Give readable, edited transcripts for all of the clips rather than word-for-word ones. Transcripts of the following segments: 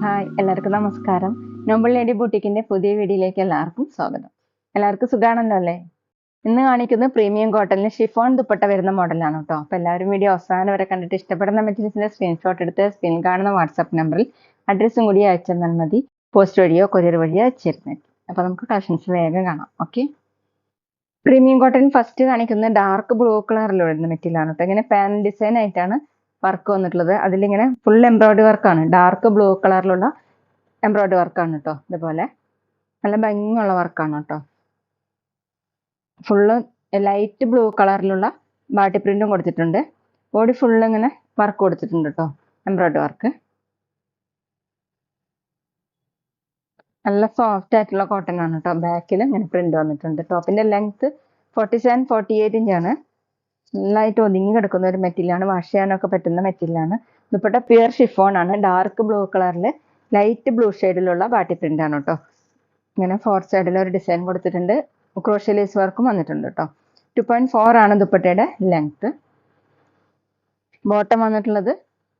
Hi, എല്ലാവർക്കും നമസ്കാരം. Noble lady ബൂട്ടിക്കിന്റെ പുതിയ വീഡിയോയിലേക്ക് എല്ലാവർക്കും സ്വാഗതം. എല്ലാവർക്കും സുഖാണല്ലോ അല്ലേ? ഇന്ന് കാണിക്കുന്നത് പ്രീമിയം കോട്ടണിൽ ഷിഫോൺ ദുപ്പട്ട വരുന്ന മോഡലാണ് കേട്ടോ. അപ്പോൾ എല്ലാവരും വീഡിയോ അവസാനം വരെ കണ്ടിട്ട് ഇഷ്ടപ്പെടുന്ന മെറ്റീരിയൽസിന്റെ സ്ക്രീൻഷോട്ട് എടുത്ത് സ്ക്രീൻ കാണുന്ന വാട്സാപ്പ് നമ്പറിൽ അഡ്രസ്സും കൂടി അയച്ചു തന്നാൽ മതി. പോസ്റ്റ് വഴിയോ കൊറിയർ വഴിയോ അയച്ചിരുന്നത്. അപ്പോൾ നമുക്ക് കളക്ഷൻസ് വേഗം കാണാം. ഓക്കെ, പ്രീമിയം കോട്ടൺ ഫസ്റ്റ് കാണിക്കുന്നത് ഡാർക്ക് ബ്ലൂ കളറിൽ വരുന്ന മെറ്റീരിയലാണ് കേട്ടോ. ഇങ്ങനെ പാനൽ ഡിസൈൻ ആയിട്ടാണ് വർക്ക് വന്നിട്ടുള്ളത്. അതിലിങ്ങനെ ഫുൾ എംബ്രോയിഡറി വർക്കാണ്, ഡാർക്ക് ബ്ലൂ കളറിലുള്ള എംബ്രോയിഡറി വർക്കാണ് കേട്ടോ. ഇതുപോലെ നല്ല ഭംഗിയുള്ള വർക്കാണ് കേട്ടോ. ഫുള്ള് ലൈറ്റ് ബ്ലൂ കളറിലുള്ള ബാട്ടി പ്രിന്റും കൊടുത്തിട്ടുണ്ട്. ബോഡി ഫുള്ള് ഇങ്ങനെ വർക്ക് കൊടുത്തിട്ടുണ്ട് കേട്ടോ, എംബ്രോയിഡറി വർക്ക്. നല്ല സോഫ്റ്റ് ആയിട്ടുള്ള കോട്ടൺ ആണ് കേട്ടോ. ബാക്കിൽ ഇങ്ങനെ പ്രിന്റ് വന്നിട്ടുണ്ട്. ടോപ്പിന്റെ ലെങ്ത് 47-48 ഇഞ്ചാണ്. നന്നായിട്ട് ഒതുങ്ങി കിടക്കുന്ന ഒരു മെറ്റീരിയലാണ്, വാഷ് ചെയ്യാനൊക്കെ പറ്റുന്ന മെറ്റീരിയലാണ്. ദുപ്പട്ട പ്യുർ ഷിഫോൺ ആണ്, ഡാർക്ക് ബ്ലൂ കളറിൽ ലൈറ്റ് ബ്ലൂ ഷെയ്ഡിലുള്ള ബാട്ടി പ്രിന്റ് ആണ് കേട്ടോ. ഇങ്ങനെ ഫോർ സൈഡിൽ ഒരു ഡിസൈൻ കൊടുത്തിട്ടുണ്ട്. ക്രോഷ്യ ലേസ് വർക്കും വന്നിട്ടുണ്ട് കേട്ടോ. 2.4 ആണ് ദുപ്പട്ടയുടെ ലെങ്ത്. ബോട്ടം വന്നിട്ടുള്ളത്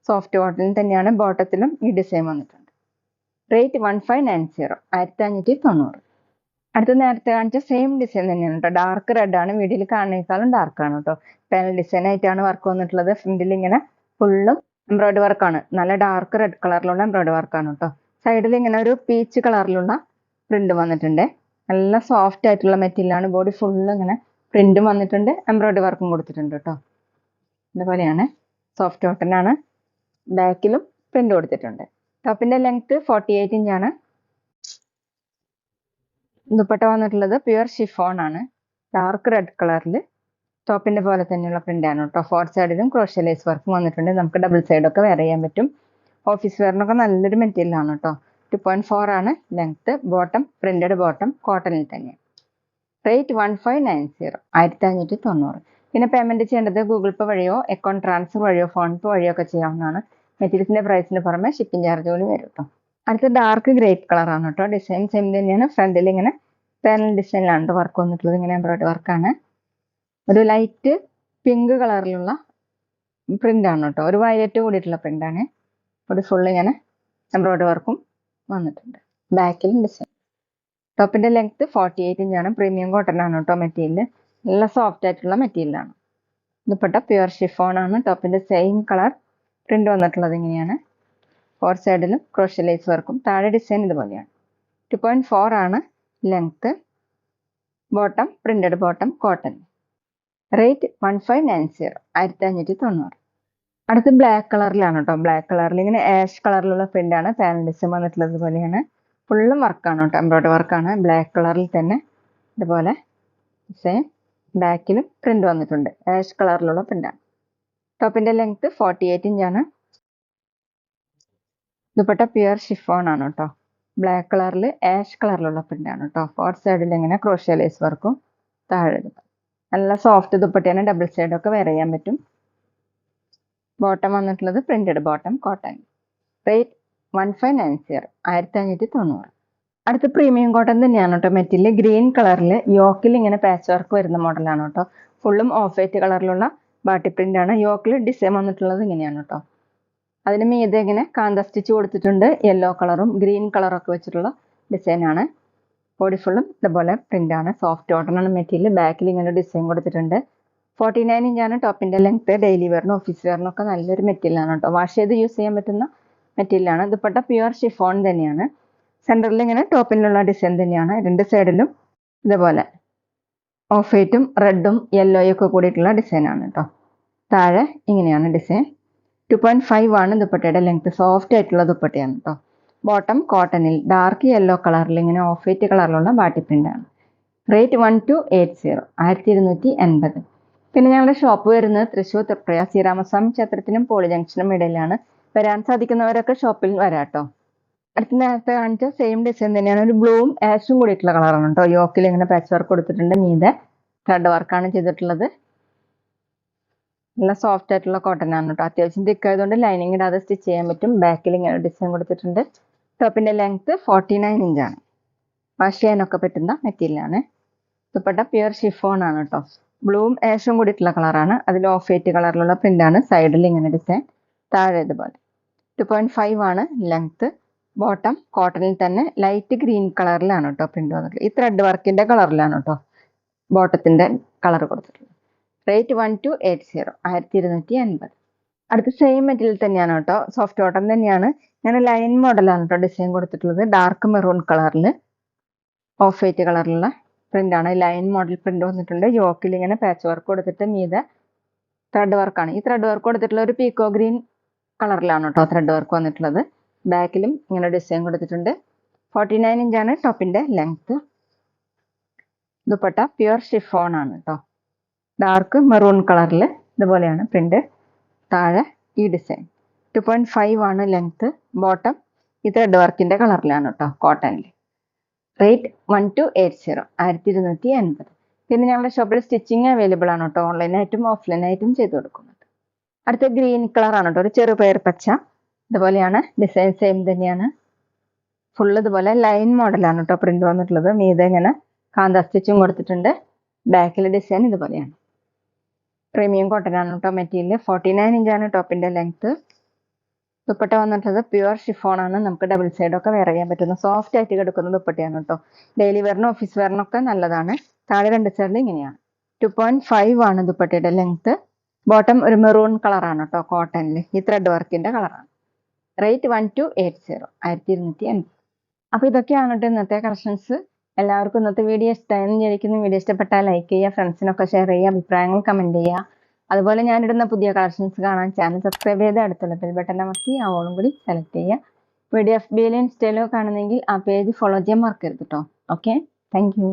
സോഫ്റ്റ് കോട്ടൺ തന്നെയാണ്. ബോട്ടത്തിലും ഈ ഡിസൈൻ വന്നിട്ടുണ്ട്. റേറ്റ് 1590, 1590. അടുത്ത നേരത്തെ കാണിച്ച സെയിം ഡിസൈൻ തന്നെയാണ് കേട്ടോ. ഡാർക്ക് റെഡ് ആണ്, വീഡിയോയിൽ കാണുന്നേക്കാളും ഡാർക്ക് ആണ് കേട്ടോ. പാനൽ ഡിസൈൻ ആയിട്ടാണ് വർക്ക് വന്നിട്ടുള്ളത്. ഫ്രണ്ടിൽ ഇങ്ങനെ ഫുള്ളും എംബ്രോയിഡറി വർക്കാണ്, നല്ല ഡാർക്ക് റെഡ് കളറിലുള്ള എംബ്രോയിഡറി വർക്കാണ് കേട്ടോ. സൈഡിൽ ഇങ്ങനെ ഒരു പീച്ച് കളറിലുള്ള പ്രിന്റ് വന്നിട്ടുണ്ട്. നല്ല സോഫ്റ്റ് ആയിട്ടുള്ള മെറ്റീരിയലാണ്. ബോഡി ഫുള്ള് ഇങ്ങനെ പ്രിന്റും വന്നിട്ടുണ്ട്, എംബ്രോയിഡറി വർക്കും കൊടുത്തിട്ടുണ്ട് കേട്ടോ. ഇതുപോലെയാണ്, സോഫ്റ്റ് കോട്ടൺ ആണ്. ബാക്കിലും പ്രിന്റ് കൊടുത്തിട്ടുണ്ട്. ടോപ്പിന്റെ ലെങ്ത് 48 ഇഞ്ചാണ്. ദുപ്പട്ട വന്നിട്ടുള്ളത് പ്യുർ ഷിഫോൺ ആണ്, ഡാർക്ക് റെഡ് കളറിൽ ടോപ്പിന്റെ പോലെ തന്നെയുള്ള പ്രിന്റ് ആണ് കേട്ടോ. ഫോർ സൈഡിലും ക്രോഷ്യ ലേസ് വർക്കും വന്നിട്ടുണ്ട്. നമുക്ക് ഡബിൾ സൈഡൊക്കെ വെയർ ചെയ്യാൻ പറ്റും. ഓഫീസ് വെയറിനൊക്കെ നല്ലൊരു മെറ്റീരിയൽ ആണ് കേട്ടോ. 2.4 ആണ് ലെങ്ത്. ബോട്ടം പ്രിന്റഡ് ബോട്ടം, കോട്ടണിൽ തന്നെ. റേറ്റ് 1590, 1590. പിന്നെ പേയ്മെന്റ് ചെയ്യേണ്ടത് ഗൂഗിൾ പേ വഴിയോ അക്കൗണ്ട് ട്രാൻസ്ഫർ വഴിയോ ഫോൺ പേ വഴിയോ ഒക്കെ ചെയ്യാവുന്നതാണ്. മെറ്റീരിയൽസിന്റെ പ്രൈസിന് പുറമെ ഷിപ്പിംഗ് ചാർജ് കൂടി വരും കേട്ടോ. അടുത്ത ഡാർക്ക് ഗ്രേപ്പ് കളർ ആണ് കേട്ടോ. ഡിസൈൻ സെയിം തന്നെയാണ്. ഫ്രണ്ടിൽ ഇങ്ങനെ പാനൽ ഡിസൈനിലാണ് വർക്ക് വന്നിട്ടുള്ളത്. ഇങ്ങനെ എംബ്രോയിഡറി വർക്കാണ്. ഒരു ലൈറ്റ് പിങ്ക് കളറിലുള്ള പ്രിന്റ് ആണ് കേട്ടോ. ഒരു വയലറ്റ് കൂടിയിട്ടുള്ള പ്രിന്റ് ആണ്. ഒരു ഫുൾ ഇങ്ങനെ എംബ്രോയിഡറി വർക്കും വന്നിട്ടുണ്ട്. ബാക്കിലും ഡിസൈൻ. ടോപ്പിന്റെ ലെങ്ത് 48 ഇഞ്ചാണ്. പ്രീമിയം കോട്ടൺ ആണ് കേട്ടോ മെറ്റീരിയൽ. നല്ല സോഫ്റ്റ് ആയിട്ടുള്ള മെറ്റീരിയലാണ്. ദുപ്പട്ട പ്യുർ ഷിഫോൺ ആണ്. ടോപ്പിന്റെ സെയിം കളർ പ്രിന്റ് വന്നിട്ടുള്ളത് ഇങ്ങനെയാണ്. ഫോർ സൈഡിലും ക്രോഷ്യ ലേസ് വർക്കും. താഴെ ഡിസൈൻ ഇതുപോലെയാണ്. 2.4 ആണ് length. Bottom printed bottom, cotton. Rate 1590, 1590. അടുത്ത് ബ്ലാക്ക് കളറിലാണ് കേട്ടോ. ബ്ലാക്ക് കളറിൽ ഇങ്ങനെ ആഷ് കളറിലുള്ള പ്രിന്റ് ആണ്. പാനൽ ഡിസൈൻ വന്നിട്ടുള്ളത് ഇതുപോലെയാണ്. ഫുള്ളും വർക്കാണ് കേട്ടോ, എംബ്രോയിഡറി വർക്കാണ്. ബ്ലാക്ക് കളറിൽ തന്നെ ഇതുപോലെ ഡിസൈൻ. ബാക്കിലും പ്രിന്റ് വന്നിട്ടുണ്ട്. ആഷ് കളറിലുള്ള പ്രിന്റാണ്. ടോപ്പിന്റെ ലെങ്ത് 48 ഇഞ്ചാണ്. ദുപ്പട്ട പ്യുർ ഷിഫോൺ ആണ് കേട്ടോ. ബ്ലാക്ക് കളറിൽ ആഷ് കളറിലുള്ള പ്രിന്റ് ആണ് കേട്ടോ. ഫോർ സൈഡിൽ ഇങ്ങനെ ക്രോഷ്യ ലേസ് വർക്കും. താഴെ നല്ല സോഫ്റ്റ് ദുപ്പട്ടയാണ്. ഡബിൾ സൈഡൊക്കെ വെയർ ചെയ്യാൻ പറ്റും. ബോട്ടം വന്നിട്ടുള്ളത് പ്രിന്റഡ് ബോട്ടം, കോട്ടൺ. റേറ്റ് 1590, 1590. അടുത്ത പ്രീമിയം കോട്ടൺ തന്നെയാണ് കേട്ടോ. മെറ്റീരിയൽ ഗ്രീൻ കളറിൽ യോക്കിൽ ഇങ്ങനെ പാച്ച് വർക്ക് വരുന്ന മോഡലാണ് കേട്ടോ. ഫുള്ളും ഓഫ് വൈറ്റ് കളറിലുള്ള ബാട്ടി പ്രിന്റ് ആണ്. യോക്കിൽ ഡിസൈൻ വന്നിട്ടുള്ളത് ഇങ്ങനെയാണ് കേട്ടോ. അതിന് മീതെ ഇങ്ങനെ കാന്ത സ്റ്റിച്ച് കൊടുത്തിട്ടുണ്ട്. യെല്ലോ കളറും ഗ്രീൻ കളറൊക്കെ വെച്ചിട്ടുള്ള ഡിസൈനാണ്. ബോഡി ഫുള്ളും ഇതുപോലെ പ്രിന്റ് ആണ്. സോഫ്റ്റ് കോട്ടൺ ആണ് മെറ്റീരിയൽ. ബാക്കിൽ ഇങ്ങനെ ഡിസൈൻ കൊടുത്തിട്ടുണ്ട്. 49 ഇഞ്ചാണ് ടോപ്പിന്റെ ലെങ്ത്. ഡെയിലി വെയറിനും ഓഫീസ് വെയറിനും ഒക്കെ നല്ലൊരു മെറ്റീരിയൽ ആണ് കേട്ടോ. വാഷ് ചെയ്ത് യൂസ് ചെയ്യാൻ പറ്റുന്ന മെറ്റീരിയൽ ആണ്. ദുപ്പട്ട പ്യുർ ഷിഫോൺ തന്നെയാണ്. സെന്ററിൽ ഇങ്ങനെ ടോപ്പിലുള്ള ഡിസൈൻ തന്നെയാണ്. രണ്ട് സൈഡിലും ഇതുപോലെ ഓഫ് വൈറ്റും റെഡും യെല്ലോയും ഒക്കെ കൂടിയിട്ടുള്ള ഡിസൈൻ ആണ് കേട്ടോ. താഴെ ഇങ്ങനെയാണ് ഡിസൈൻ. 2.5 ആണ് ദുപ്പട്ടയുടെ ലെങ്ത്. സോഫ്റ്റ് ആയിട്ടുള്ള ദുപ്പട്ടയാണ് കേട്ടോ. ബോട്ടം കോട്ടണിൽ ഡാർക്ക് യെല്ലോ കളറിൽ ഇങ്ങനെ ഓഫ് വൈറ്റ് കളറിലുള്ള ബാട്ടി പ്രിന്റ് ആണ്. റേറ്റ് 1280, 1280. പിന്നെ ഞങ്ങളുടെ ഷോപ്പ് വരുന്നത് തൃശ്ശൂർ തൃപ്രയ ശ്രീരാമസ്വാമി ക്ഷേത്രത്തിനും പോളി ജംഗ്ഷനും ഇടയിലാണ്. വരാൻ സാധിക്കുന്നവരൊക്കെ ഷോപ്പിൽ വരാട്ടോ. അടുത്ത നേരത്തെ കാണിച്ച സെയിം ഡിസൈൻ തന്നെയാണ്. ഒരു ബ്ലൂവും ആഷും കൂടിയിട്ടുള്ള കളറാണ് കേട്ടോ. യോക്കിൽ ഇങ്ങനെ പാച്ച് വർക്ക് കൊടുത്തിട്ടുണ്ട്. മീതെ ത്രെഡ് വർക്കാണ് ചെയ്തിട്ടുള്ളത്. നല്ല സോഫ്റ്റ് ആയിട്ടുള്ള കോട്ടൺ ആണ് കേട്ടോ. അത്യാവശ്യം തിക്കായതുകൊണ്ട് ലൈനിങ് ഇടാതെ സ്റ്റിച്ച് ചെയ്യാൻ പറ്റും. ബാക്കിൽ ഇങ്ങനെ ഡിസൈൻ കൊടുത്തിട്ടുണ്ട്. ടോപ്പിന്റെ ലെങ്ത് 49 ഇഞ്ചാണ്. വാഷ് ചെയ്യാനൊക്കെ പറ്റുന്ന മെറ്റീരിയൽ ആണ്. ദുപ്പട്ട പ്യുർ ഷിഫോൺ ആണ് കേട്ടോ. ബ്ലൂവും ആഷും കൂടിയിട്ടുള്ള കളറാണ്. അതിൽ ഓഫ് വൈറ്റ് കളറിലുള്ള പ്രിൻ്റാണ്. സൈഡിൽ ഇങ്ങനെ ഡിസൈൻ, താഴെ ഇതുപോലെ. 2.5 ആണ് ലെങ്ത്ത്. ബോട്ടം കോട്ടണിൽ തന്നെ ലൈറ്റ് ഗ്രീൻ കളറിലാണ് കേട്ടോ പ്രിൻ്റ് വന്നിട്ടുള്ളത്. ഈ ത്രെഡ് വർക്കിൻ്റെ കളറിലാണ് കേട്ടോ ബോട്ടത്തിൻ്റെ കളർ കൊടുത്തിട്ടുള്ളത്. റേറ്റ് 1280, 1250. അടുത്ത സെയിം മെറ്റീരിയൽ തന്നെയാണ് കേട്ടോ, സോഫ്റ്റ് കോട്ടൺ തന്നെയാണ്. ഞാൻ ലൈൻ മോഡലാണ് കേട്ടോ ഡിസൈൻ കൊടുത്തിട്ടുള്ളത്. ഡാർക്ക് മെറൂൺ കളറിൽ ഓഫ് വൈറ്റ് കളറിലുള്ള പ്രിൻ്റാണ്. ലൈൻ മോഡൽ പ്രിൻ്റ് വന്നിട്ടുണ്ട്. യോക്കിൽ ഇങ്ങനെ പാച്ച് വർക്ക് കൊടുത്തിട്ട് മീതെ ത്രെഡ് വർക്കാണ്. ഈ ത്രെഡ് വർക്ക് കൊടുത്തിട്ടുള്ള ഒരു പീക്കോ ഗ്രീൻ കളറിലാണ് കേട്ടോ ത്രെഡ് വർക്ക് വന്നിട്ടുള്ളത്. ബാക്കിലും ഇങ്ങനെ ഡിസൈൻ കൊടുത്തിട്ടുണ്ട്. 49 ഇഞ്ചാണ് ടോപ്പിൻ്റെ ലെങ്ത്ത്. ദുപ്പട്ട പ്യുവർ ഷിഫോൺ ആണ് കേട്ടോ. ഡാർക്ക് മെറൂൺ കളറിൽ ഇതുപോലെയാണ് പ്രിൻ്റ്. താഴെ ഈ ഡിസൈൻ. 2.5 ആണ് ലെങ്ത്ത്. ബോട്ടം ഈ ത്രെഡ് വർക്കിൻ്റെ കളറിലാണ് കേട്ടോ കോട്ടണിൽ. റേറ്റ് 1280, 1250. പിന്നെ ഞങ്ങളുടെ ഷോപ്പിൽ സ്റ്റിച്ചിങ് അവൈലബിൾ ആണ് കേട്ടോ. ഓൺലൈനായിട്ടും ഓഫ്ലൈനായിട്ടും ചെയ്ത് കൊടുക്കുന്നുണ്ട്. അടുത്ത ഗ്രീൻ കളറാണ് കേട്ടോ, ഒരു ചെറുപയർ പച്ച. ഇതുപോലെയാണ് ഡിസൈൻ, സെയിം തന്നെയാണ്. ഫുള്ള് ഇതുപോലെ ലൈൻ മോഡലാണ് കേട്ടോ പ്രിൻ്റ് വന്നിട്ടുള്ളത്. മീതെ ഇങ്ങനെ കാന്ത സ്റ്റിച്ചും കൊടുത്തിട്ടുണ്ട്. ബാക്കിൽ ഡിസൈൻ ഇതുപോലെയാണ്. പ്രീമിയം കോട്ടൺ ആണ് കേട്ടോ മെറ്റീരിയൽ. 49 ഇഞ്ചാണ് ടോപ്പിൻ്റെ ലെങ്ത്ത്. ദുപ്പട്ട വന്നിട്ടുള്ളത് പ്യുവർ ഷിഫോൺ ആണ്. നമുക്ക് ഡബിൾ സൈഡൊക്കെ വെയർ ചെയ്യാൻ പറ്റുന്ന സോഫ്റ്റ് ആയിട്ട് കിടക്കുന്ന ദുപ്പട്ടയാണ് കേട്ടോ. ഡെയിലി വെയറിനും ഓഫീസ് വെയറിനൊക്കെ നല്ലതാണ്. താഴെ രണ്ട് സൈഡിൽ ഇങ്ങനെയാണ്. 2.5 ആണ് ദുപ്പട്ടയുടെ ലെങ്ത്ത്. ബോട്ടം ഒരു മെറൂൺ കളറാണ് കേട്ടോ കോട്ടണിൽ. ഈ ത്രെഡ് വർക്കിൻ്റെ കളറാണ്. റേറ്റ് 1280, 1250. അപ്പോൾ ഇതൊക്കെയാണ് കേട്ടോ ഇന്നത്തെ കളക്ഷൻസ്. എല്ലാവർക്കും ഇന്നത്തെ വീഡിയോ ഇഷ്ടമായെന്ന് വിചാരിക്കുന്നു. വീഡിയോ ഇഷ്ടപ്പെട്ടാൽ ലൈക്ക് ചെയ്യുക, ഫ്രണ്ട്സിനൊക്കെ ഷെയർ ചെയ്യുക, അഭിപ്രായങ്ങൾ കമൻറ്റ് ചെയ്യുക. അതുപോലെ ഞാനിടുന്ന പുതിയ കളക്ഷൻസ് കാണാൻ ചാനൽ സബ്സ്ക്രൈബ് ചെയ്ത് അടുത്തുള്ള ബെൽ ബട്ടൺ അമർത്തി ആ ഓളും കൂടി സെലക്ട് ചെയ്യുക. വീഡിയോ FB യിലും ഇൻസ്റ്റയിലോ കാണുന്നെങ്കിൽ ആ പേജ് ഫോളോ ചെയ്യാൻ മറക്കരുത് കേട്ടോ. Okay, thank you.